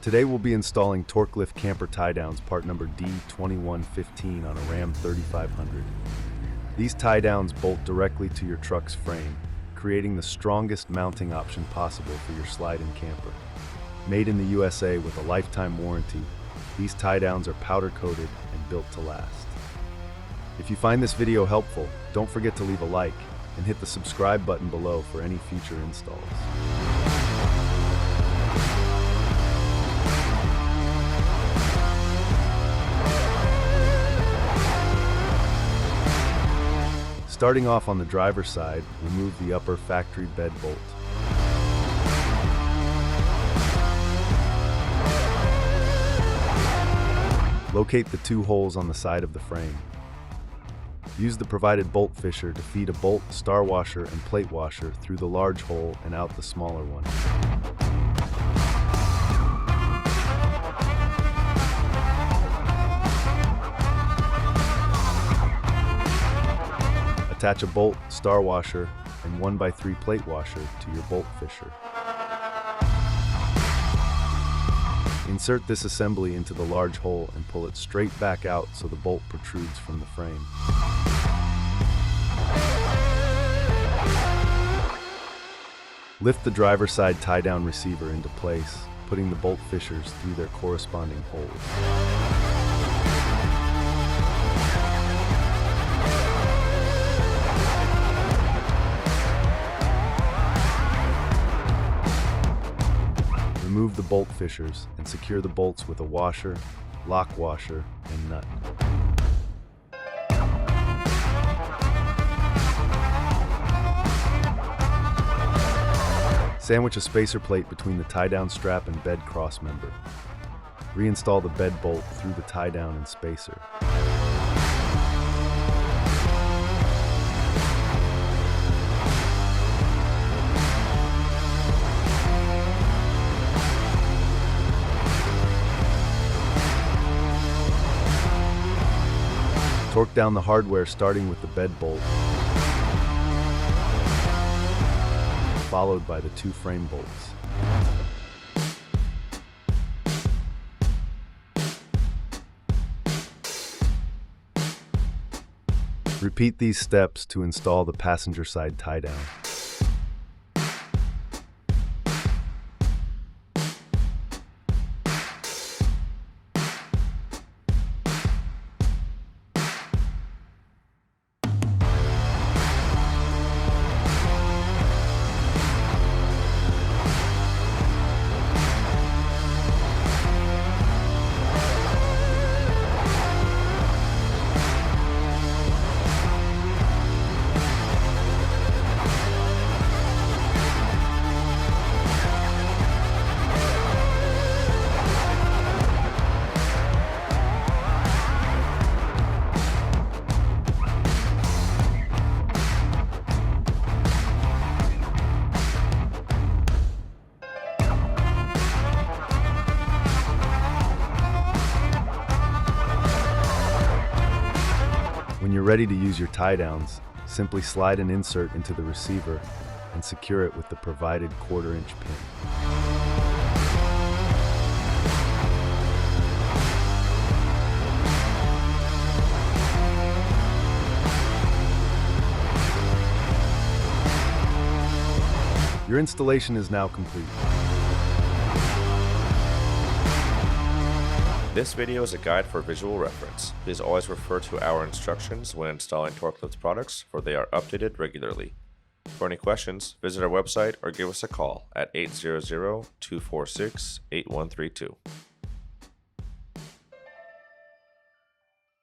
Today we'll be installing Torklift camper tie downs part number D2115 on a Ram 3500. These tie downs bolt directly to your truck's frame, creating the strongest mounting option possible for your slide-in camper. Made in the USA with a lifetime warranty, these tie downs are powder coated and built to last. If you find this video helpful, don't forget to leave a like and hit the subscribe button below for any future installs. Starting off on the driver's side, remove the upper factory bed bolt. Locate the two holes on the side of the frame. Use the provided bolt fisher to feed a bolt, star washer, and plate washer through the large hole and out the smaller one. Attach a bolt, star washer, and 1x3 plate washer to your bolt fisher. Insert this assembly into the large hole and pull it straight back out so the bolt protrudes from the frame. Lift the driver's side tie-down receiver into place, putting the bolt fishers through their corresponding holes. Remove the bolt fishers and secure the bolts with a washer, lock washer, and nut. Sandwich a spacer plate between the tie-down strap and bed cross member. Reinstall the bed bolt through the tie-down and spacer. Torque down the hardware starting with the bed bolt, followed by the two frame bolts. Repeat these steps to install the passenger side tie down. When you're ready to use your tie downs, simply slide an insert into the receiver and secure it with the provided 1/4-inch pin. Your installation is now complete. This video is a guide for visual reference. Please always refer to our instructions when installing Torklift products, for they are updated regularly. For any questions, visit our website or give us a call at 800-246-8132.